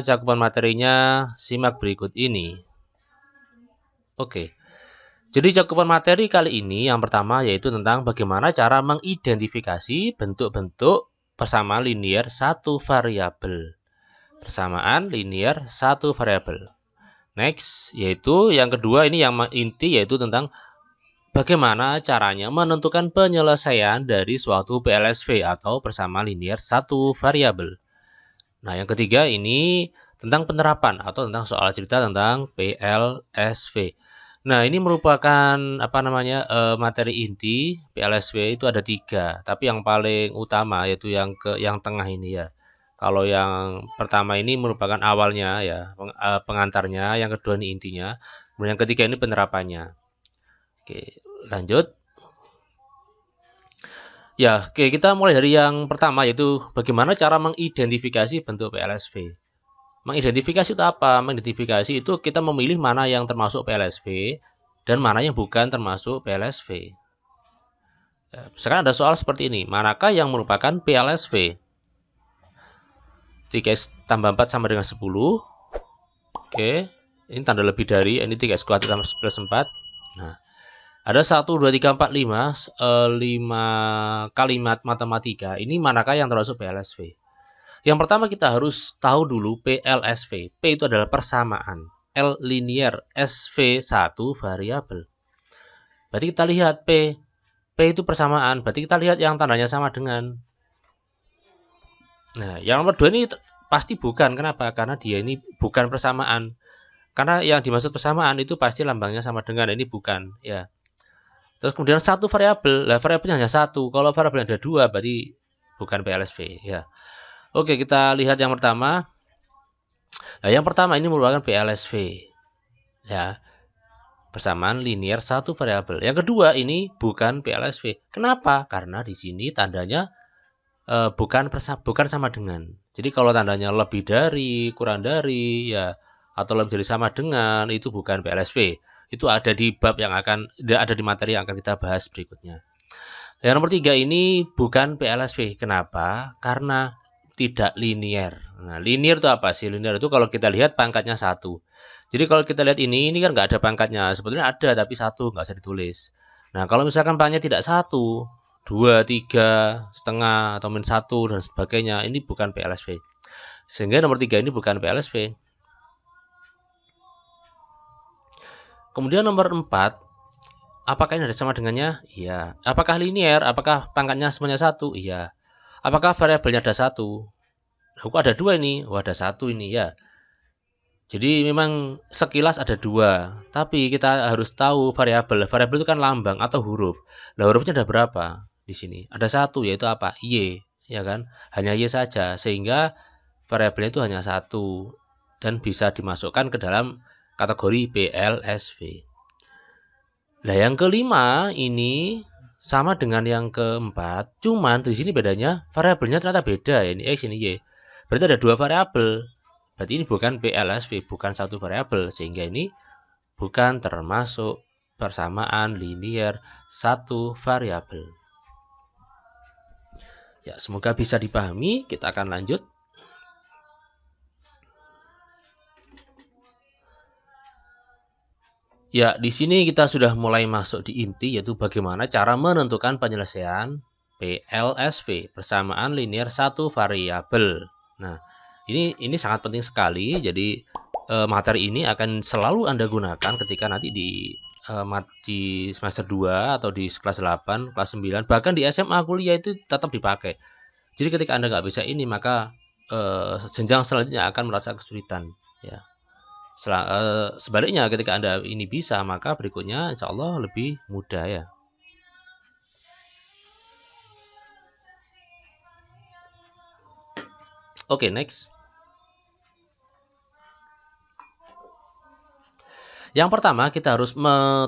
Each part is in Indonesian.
cakupan materinya simak berikut ini. Oke. Jadi cakupan materi kali ini yang pertama yaitu tentang bagaimana cara mengidentifikasi bentuk-bentuk persamaan linier satu variabel. Persamaan linier satu variabel. Next, yaitu yang kedua ini yang inti yaitu tentang bagaimana caranya menentukan penyelesaian dari suatu PLSV atau persamaan linier satu variabel. Nah, yang ketiga ini tentang penerapan atau tentang soal cerita tentang PLSV. Nah, ini merupakan materi inti PLSV itu ada 3, tapi yang paling utama yaitu yang tengah ini ya. Kalau yang pertama ini merupakan awalnya ya, pengantarnya, yang kedua ini intinya, kemudian yang ketiga ini penerapannya. Oke, lanjut. Ya, oke, kita mulai dari yang pertama yaitu bagaimana cara mengidentifikasi bentuk PLSV. Mengidentifikasi itu apa? Mengidentifikasi itu kita memilih mana yang termasuk PLSV dan mana yang bukan termasuk PLSV. Ya, sekarang ada soal seperti ini. Manakah yang merupakan PLSV? 3x tambah 4 sama dengan 10. Oke, ini tanda lebih dari, ini 3x kuadrat sama plus 4. Nah, ada 1, 2, 3, 4, 5. 5 kalimat matematika. Ini manakah yang termasuk PLSV? Yang pertama kita harus tahu dulu PLSV. P itu adalah persamaan. L linear, SV satu variabel. Berarti kita lihat P. P itu persamaan. Berarti kita lihat yang tandanya sama dengan. Nah, yang nomor 2 ini pasti bukan. Kenapa? Karena dia ini bukan persamaan. Karena yang dimaksud persamaan itu pasti lambangnya sama dengan. Ini bukan. Ya. Terus kemudian satu variabel. Lah variabelnya hanya satu. Kalau variabel ada 2 berarti bukan PLSV. Ya. Oke, kita lihat yang pertama. Nah, yang pertama ini merupakan PLSV. Ya. Persamaan linear satu variabel. Yang kedua ini bukan PLSV. Kenapa? Karena di sini tandanya bukan sama dengan. Jadi kalau tandanya lebih dari, kurang dari, ya atau lebih dari sama dengan itu bukan PLSV. Itu ada di bab yang ada di materi yang akan kita bahas berikutnya. Yang nomor 3 ini bukan PLSV. Kenapa? Karena tidak linear. Nah, linear itu apa sih? Linear itu kalau kita lihat pangkatnya 1. Jadi kalau kita lihat ini kan nggak ada pangkatnya. Sebetulnya ada tapi 1, nggak usah ditulis. Nah, kalau misalkan pangkatnya tidak 1, 2, 3, setengah, atau min 1, dan sebagainya, ini bukan PLSV. Sehingga nomor 3 ini bukan PLSV. Kemudian nomor 4, apakah ini ada sama dengannya? Iya. Apakah linear? Apakah pangkatnya semuanya 1? Iya. Apakah variabelnya ada 1? Kok ada 2 ini? Oh, ada 1 ini ya. Jadi memang sekilas ada 2, tapi kita harus tahu variabel. Variabel itu kan lambang atau huruf. Nah, hurufnya ada berapa di sini? Ada 1, yaitu apa? Y, ya kan? Hanya Y saja, sehingga variabelnya itu hanya 1 dan bisa dimasukkan ke dalam kategori PLSV. Nah, yang kelima ini sama dengan yang keempat, cuman di sini bedanya variabelnya ternyata beda ya. Ini X, ini Y. Berarti ada 2 variabel. Berarti ini bukan PLSV, bukan satu variabel, sehingga ini bukan termasuk persamaan linear satu variabel. Ya, semoga bisa dipahami. Kita akan lanjut. Ya, di sini kita sudah mulai masuk di inti, yaitu bagaimana cara menentukan penyelesaian PLSV, persamaan linear satu variabel. Nah, ini sangat penting sekali. Jadi materi ini akan selalu Anda gunakan ketika nanti di semester 2 atau di kelas 8, kelas 9, bahkan di SMA kuliah itu tetap dipakai. Jadi ketika Anda nggak bisa ini, maka jenjang selanjutnya akan merasa kesulitan. Ya. Sebaliknya ketika Anda ini bisa, maka berikutnya insya Allah lebih mudah ya. Oke, next. Yang pertama kita harus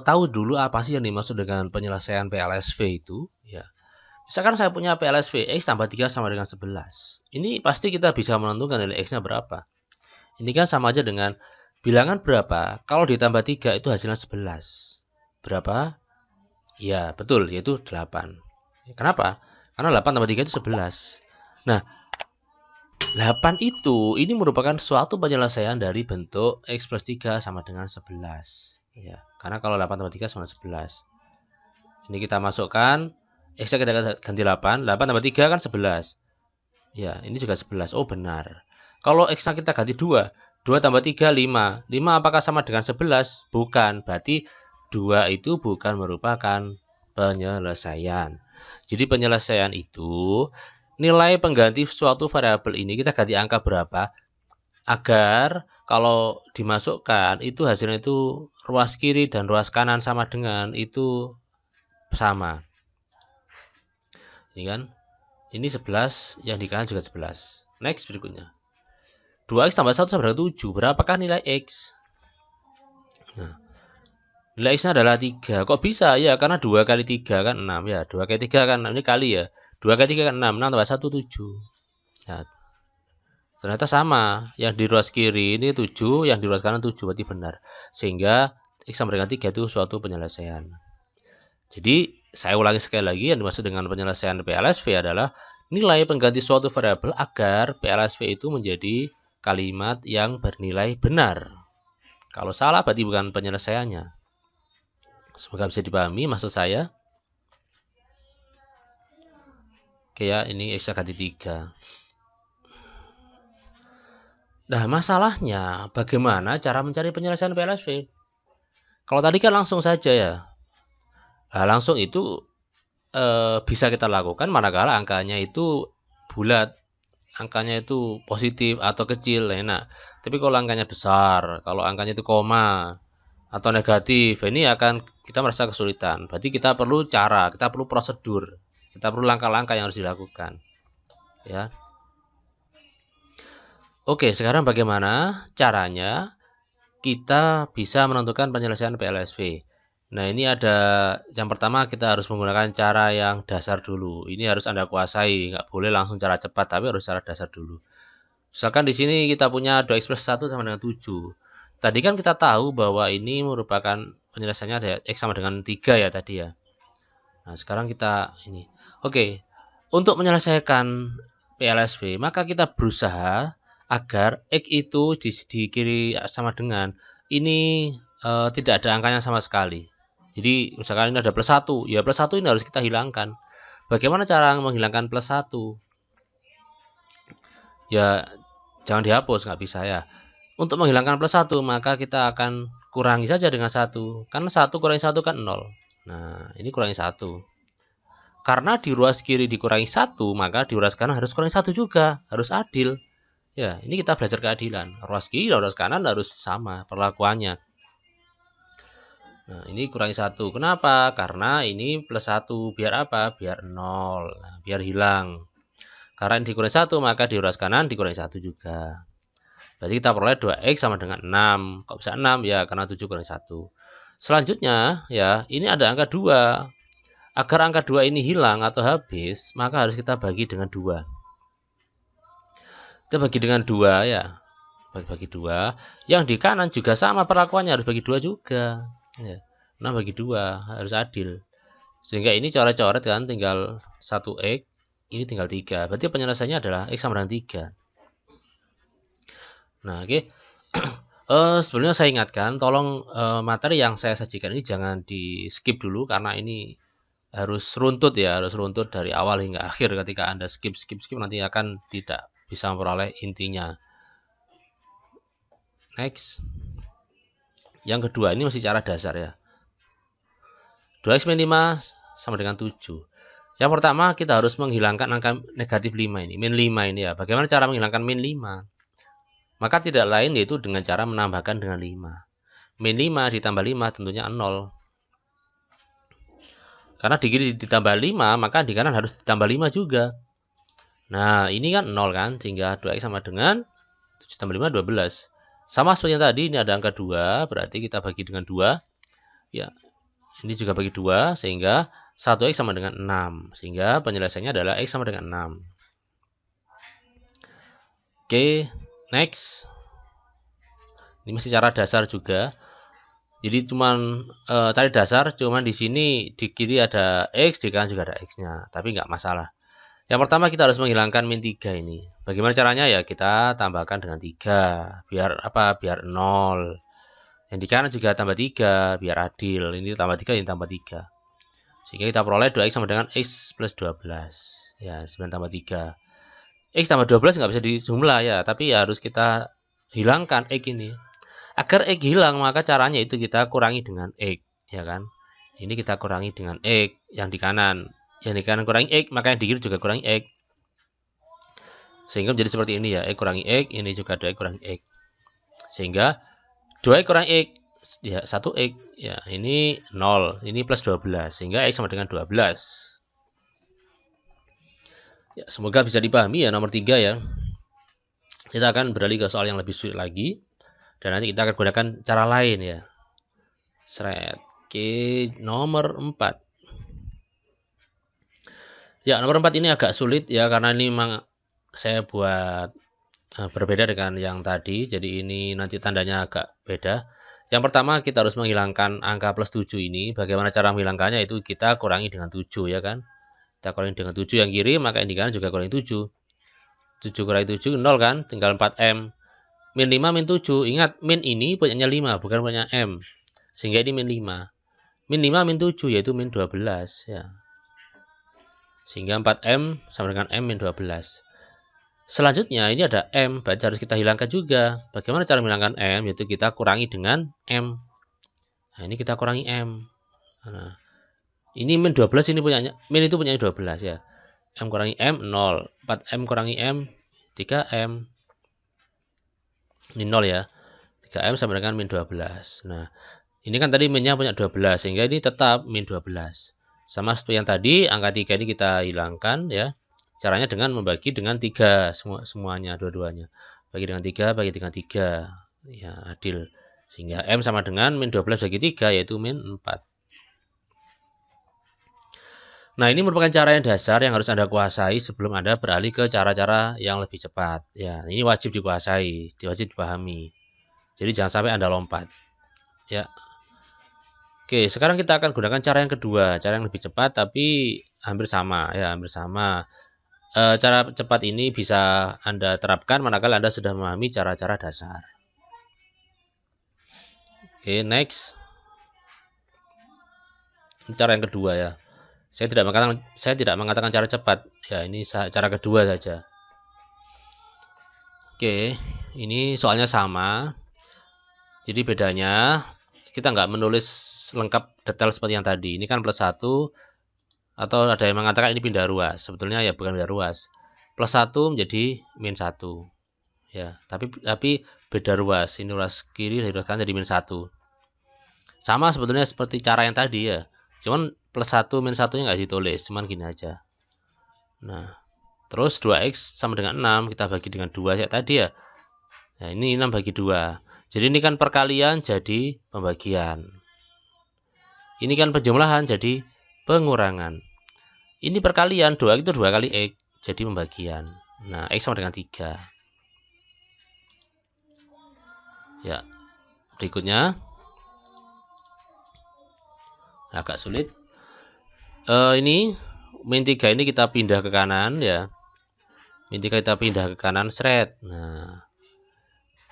tahu dulu apa sih yang dimaksud dengan penyelesaian PLSV itu. Ya. Misalkan saya punya PLSV X tambah 3 sama dengan 11. Ini pasti kita bisa menentukan nilai X-nya berapa. Ini kan sama aja dengan bilangan berapa. Kalau ditambah 3 itu hasilnya 11. Berapa? Ya, betul, yaitu 8. Kenapa? Karena 8 tambah 3 itu 11. Nah, 8 itu ini merupakan suatu penyelesaian dari bentuk X plus 3 sama dengan 11. Ya, karena kalau 8 tambah 3 sama 11. Ini kita masukkan, X-nya kita ganti 8. 8 tambah 3 kan 11. Ya, ini juga 11. Oh, benar. Kalau X-nya kita ganti 2. 2 tambah 3, 5. 5 apakah sama dengan 11? Bukan. Berarti 2 itu bukan merupakan penyelesaian. Jadi penyelesaian itu nilai pengganti suatu variabel ini kita ganti angka berapa agar kalau dimasukkan itu hasilnya itu ruas kiri dan ruas kanan sama dengan itu sama. Ini kan, ini 11, yang di kanan juga 11. Next berikutnya. 2x tambah 1 sama dengan 7. Berapakah nilai x? Nah, nilai x-nya adalah 3. Kok bisa? Ya, karena 2 kali 3 kan 6. Ya, 2 kali 3 kan 6. Ini kali ya. 2 kali 3 kan 6. 6 tambah 1, 7. Ya, ternyata sama. Yang di ruas kiri ini 7, yang di ruas kanan 7. Berarti benar. Sehingga x sama dengan 3 itu suatu penyelesaian. Jadi, saya ulangi sekali lagi, yang dimaksud dengan penyelesaian PLSV adalah nilai pengganti suatu variabel agar PLSV itu menjadi kalimat yang bernilai benar. Kalau salah berarti bukan penyelesaiannya. Semoga bisa dipahami maksud saya. Oke ya, ini X ganti 3. Nah, masalahnya bagaimana cara mencari penyelesaian PLSV? Kalau tadi kan langsung saja ya. Nah, langsung itu bisa kita lakukan manakala angkanya itu bulat, angkanya itu positif atau kecil, enak. Tapi kalau angkanya besar, kalau angkanya itu koma atau negatif, ini akan kita merasa kesulitan. Berarti kita perlu cara, kita perlu prosedur, kita perlu langkah-langkah yang harus dilakukan. Ya. Oke, sekarang bagaimana caranya kita bisa menentukan penyelesaian PLSV? Nah, ini ada yang pertama kita harus menggunakan cara yang dasar dulu. Ini harus Anda kuasai, nggak boleh langsung cara cepat, tapi harus cara dasar dulu. Misalkan di sini kita punya 2x plus 1 sama dengan 7. Tadi kan kita tahu bahwa ini merupakan penyelesaiannya ada x sama dengan 3 ya tadi ya. Nah, sekarang kita ini. Oke, untuk menyelesaikan PLSV, maka kita berusaha agar x itu di kiri sama dengan ini tidak ada angkanya sama sekali. Jadi misalkan ini ada plus 1, ya plus 1 ini harus kita hilangkan. Bagaimana cara menghilangkan plus 1? Ya jangan dihapus, nggak bisa ya. Untuk menghilangkan plus 1 maka kita akan kurangi saja dengan 1. Karena 1 kurangi 1 kan 0. Nah ini kurangi 1. Karena di ruas kiri dikurangi 1, maka di ruas kanan harus kurangi 1 juga. Harus adil. Ya, ini kita belajar keadilan. Ruas kiri dan ruas kanan harus sama perlakuannya. Nah, ini kurangi 1. Kenapa? Karena ini plus 1. Biar apa? Biar 0. Nah, biar hilang. Karena ini dikurangi 1, maka di ruas kanan dikurangi 1 juga. Berarti kita peroleh 2x sama dengan 6. Kok bisa 6? Ya, karena 7 kurangi 1. Selanjutnya, ya, ini ada angka 2. Agar angka 2 ini hilang atau habis, maka harus kita bagi dengan 2. Kita bagi dengan 2 ya. Bagi 2. Yang di kanan juga sama perlakuannya, harus bagi 2 juga. Ya. Nah, bagi 2 harus adil. Sehingga ini coret-coret kan tinggal 1x, ini tinggal 3. Berarti penyelesaiannya adalah x sama dengan 3. Nah, oke. Sebelumnya saya ingatkan, tolong materi yang saya sajikan ini jangan di skip dulu karena ini harus runtut ya, harus runtut dari awal hingga akhir. Ketika Anda skip nanti akan tidak bisa memperoleh intinya. Next. Yang kedua, ini masih cara dasar ya. 2x min 5 sama dengan 7. Yang pertama, kita harus menghilangkan angka negatif 5 ini, min 5 ini ya. Bagaimana cara menghilangkan min 5? Maka tidak lain yaitu dengan cara menambahkan dengan 5. Min 5 ditambah 5 tentunya 0. Karena di kiri ditambah 5, maka di kanan harus ditambah 5 juga. Nah, ini kan 0 kan, sehingga 2x sama dengan 7 tambah 5, 12. Sama seperti yang tadi, ini ada angka 2, berarti kita bagi dengan 2. Ya, ini juga bagi 2, sehingga 1x sama dengan 6. Sehingga penyelesaiannya adalah x sama dengan 6. Oke, next. Ini masih cara dasar juga. Jadi cuman cari dasar, cuman di sini di kiri ada x, di kanan juga ada x-nya, tapi nggak masalah. Yang pertama kita harus menghilangkan min 3 ini. Bagaimana caranya? Ya kita tambahkan dengan 3. Biar apa? Biar 0. Yang di kanan juga tambah 3 biar adil. Ini tambah 3, ini tambah 3. Sehingga kita peroleh 2x sama dengan x plus 12. Ya, 9 tambah 3. X tambah 12 nggak bisa dijumlah ya, tapi ya harus kita hilangkan x ini. Agar x hilang, maka caranya itu kita kurangi dengan x, ya kan? Ini kita kurangi dengan x yang di kanan. Yang di kanan kurangi x, maka yang di kiri juga kurangi x. Sehingga menjadi seperti ini ya, x kurangi x, ini juga 2x kurangi x. Sehingga 2x kurangi x, ya 1x, ya ini 0, ini plus 12. Sehingga x sama dengan 12. Ya, semoga bisa dipahami ya nomor 3 ya. Kita akan beralih ke soal yang lebih sulit lagi. Dan nanti kita akan gunakan cara lain ya. Oke, nomor 4. Ya, nomor 4 ini agak sulit ya, karena ini memang saya buat berbeda dengan yang tadi. Jadi ini nanti tandanya agak beda. Yang pertama kita harus menghilangkan angka plus 7 ini. Bagaimana cara menghilangkannya? Itu kita kurangi dengan 7 ya kan. Kita kurangi dengan 7 yang kiri, maka yang di kanan juga kurangi 7. 7 kurangi 7, 0 kan? Tinggal 4M. Min 5, min 7. Ingat, min ini punyanya 5, bukan punya M. Sehingga ini min 5. Min 5, min 7, yaitu min 12. Ya. Sehingga 4M sama dengan M min 12. Selanjutnya, ini ada M. Berarti harus kita hilangkan juga. Bagaimana cara menghilangkan M? Yaitu kita kurangi dengan M. Nah, ini kita kurangi M. Nah, ini min 12, ini punyanya. Min itu punyanya 12 ya. M kurangi M, 0. 4M kurangi M, 3M. Ini 0 ya. 3M sama dengan min 12. Nah, ini kan tadi minnya punya 12. Sehingga ini tetap min 12. Sama seperti yang tadi, angka 3 ini kita hilangkan ya. Caranya dengan membagi dengan 3. Semuanya, dua-duanya. Bagi dengan 3, bagi dengan 3. Ya, adil. Sehingga M sama dengan min 12 bagi 3, yaitu min 4. Nah, ini merupakan cara yang dasar yang harus Anda kuasai sebelum Anda beralih ke cara-cara yang lebih cepat. Ya, ini wajib dikuasai, wajib dipahami. Jadi jangan sampai Anda lompat. Ya. Oke, sekarang kita akan gunakan cara yang kedua, cara yang lebih cepat tapi hampir sama ya, hampir sama. Cara cepat ini bisa Anda terapkan manakala Anda sudah memahami cara-cara dasar. Oke, next. Ini cara yang kedua ya. Saya tidak mengatakan cara cepat. Ya, ini cara kedua saja. Oke, ini soalnya sama. Jadi bedanya kita nggak menulis lengkap detail seperti yang tadi. Ini kan plus 1, atau ada yang mengatakan ini pindah ruas. Sebetulnya ya bukan pindah ruas. Plus 1 menjadi min 1. Ya, tapi beda ruas. Ini ruas kiri dari ruas kanan jadi min 1. Sama sebetulnya seperti cara yang tadi ya. Cuman plus 1 min 1-nya nggak ditulis, cuman gini aja. Nah, terus 2x sama dengan 6, kita bagi dengan 2 ya tadi ya. Nah, ini 6 bagi 2. Jadi ini kan perkalian jadi pembagian. Ini kan penjumlahan jadi pengurangan. Ini perkalian, 2 itu 2 kali x, jadi pembagian. Nah, x sama dengan 3. Ya, berikutnya. Agak sulit. Ini min 3 ini kita pindah ke kanan ya. Min 3 kita pindah ke kanan, seret. Nah,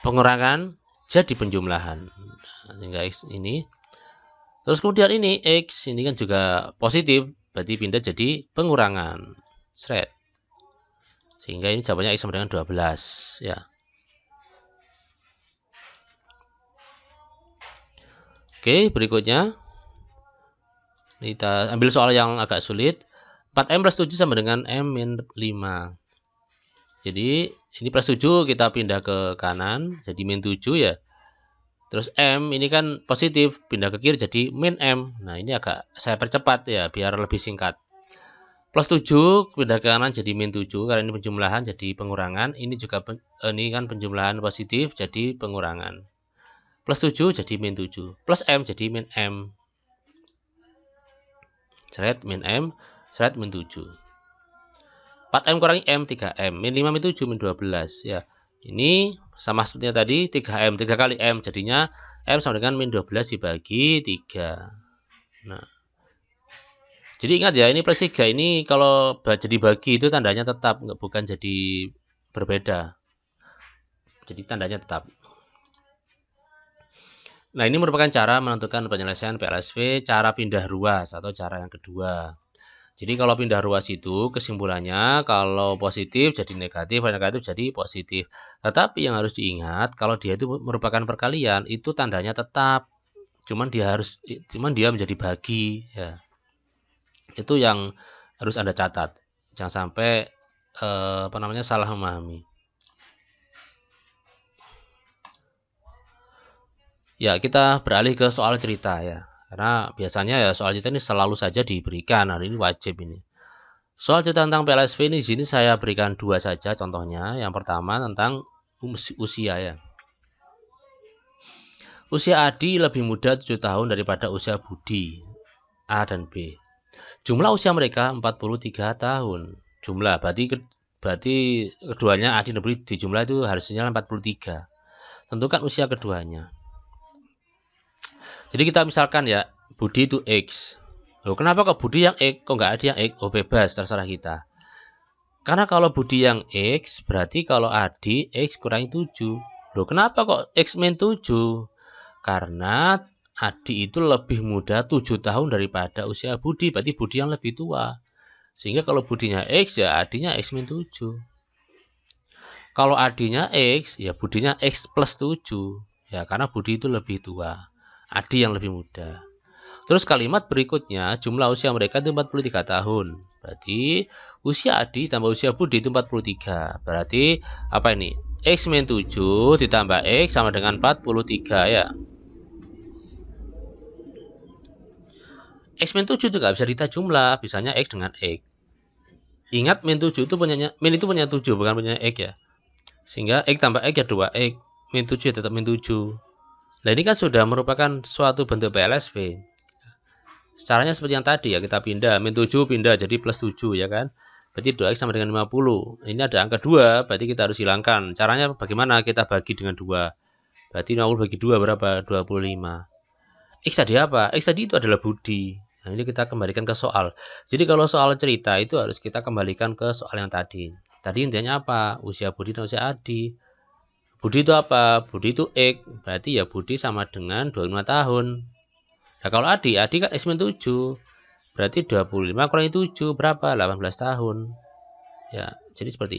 pengurangan jadi penjumlahan. Sehingga x ini. Terus kemudian ini x ini kan juga positif, berarti pindah jadi pengurangan, seret. Sehingga ini jawabannya x sama dengan 12 ya. Oke, berikutnya kita ambil soal yang agak sulit. 4M plus 7 sama dengan M min 5. Jadi ini plus 7 kita pindah ke kanan jadi min 7 ya. Terus M ini kan positif, pindah ke kiri jadi min M. Nah, ini agak saya percepat ya biar lebih singkat. Plus 7 pindah ke kanan jadi min 7 karena ini penjumlahan jadi pengurangan. Ini juga ini kan penjumlahan positif jadi pengurangan. Plus 7 jadi min 7. Plus M jadi min M. Seret min M, seret min 7. 4M kurangi M, 3M. Min 5, min 7, min 12. Ya, ini sama seperti tadi, 3M. 3 kali M, jadinya M sama dengan min 12 dibagi 3. Nah, Jadi ingat ya, ini plus 3 ini kalau jadi bagi itu tandanya tetap, bukan jadi berbeda. Jadi tandanya tetap. Nah, ini merupakan cara menentukan penyelesaian PLSV, cara pindah ruas atau cara yang kedua. Jadi kalau pindah ruas itu kesimpulannya kalau positif jadi negatif, kalau negatif jadi positif. Tetapi yang harus diingat kalau dia itu merupakan perkalian itu tandanya tetap. Cuman dia menjadi bagi ya. Itu yang harus Anda catat. Jangan sampai salah memahami. Ya, kita beralih ke soal cerita ya. Karena biasanya ya soal cerita ini selalu saja diberikan. Nah, ini wajib ini. Soal cerita tentang PLSV ini di sini saya berikan 2 saja contohnya. Yang pertama tentang usia ya. Usia Adi lebih muda 7 tahun daripada usia Budi. A dan B. Jumlah usia mereka 43 tahun. Jumlah berarti keduanya Adi dan Budi di jumlah itu harusnya 43. Tentukan usia keduanya. Jadi kita misalkan ya, Budi itu X. Loh, kenapa kok Budi yang X? Kok nggak ada yang X? Oh, bebas, terserah kita. Karena kalau Budi yang X, berarti kalau Adi X kurangi 7. Loh, kenapa kok X min 7? Karena Adi itu lebih muda 7 tahun daripada usia Budi. Berarti Budi yang lebih tua. Sehingga kalau Budinya X, ya Adinya X min 7. Kalau Adinya X, ya Budinya X plus 7. Ya, karena Budi itu lebih tua. Adi yang lebih muda. Terus kalimat berikutnya, jumlah usia mereka itu 43 tahun. Berarti usia Adi tambah usia Budi itu 43. Berarti apa ini? X min 7 ditambah X sama dengan 43 ya. X min 7 itu nggak bisa ditambah jumlah, bisanya X dengan X. Ingat min 7 itu min itu punya 7, bukan punya X ya. Sehingga X tambah X ya 2X. Min 7 ya tetap min 7. Nah, ini kan sudah merupakan suatu bentuk PLSV. Caranya seperti yang tadi ya, kita pindah. Min 7 pindah jadi plus 7 ya kan. Berarti 2X sama dengan 50. Ini ada angka 2, berarti kita harus hilangkan. Caranya bagaimana? Kita bagi dengan 2. Berarti 50 bagi 2 berapa? 25. X tadi apa? X tadi itu adalah Budi. Nah, ini kita kembalikan ke soal. Jadi kalau soal cerita itu harus kita kembalikan ke soal yang tadi. Tadi intinya apa? Usia Budi dan usia Adi. Budi itu apa? Budi itu X. Berarti ya Budi sama dengan 25 tahun. Nah, kalau Adi kan X min 7. Berarti 25 kurangi 7 berapa? 18 tahun. Ya, jadi seperti ini.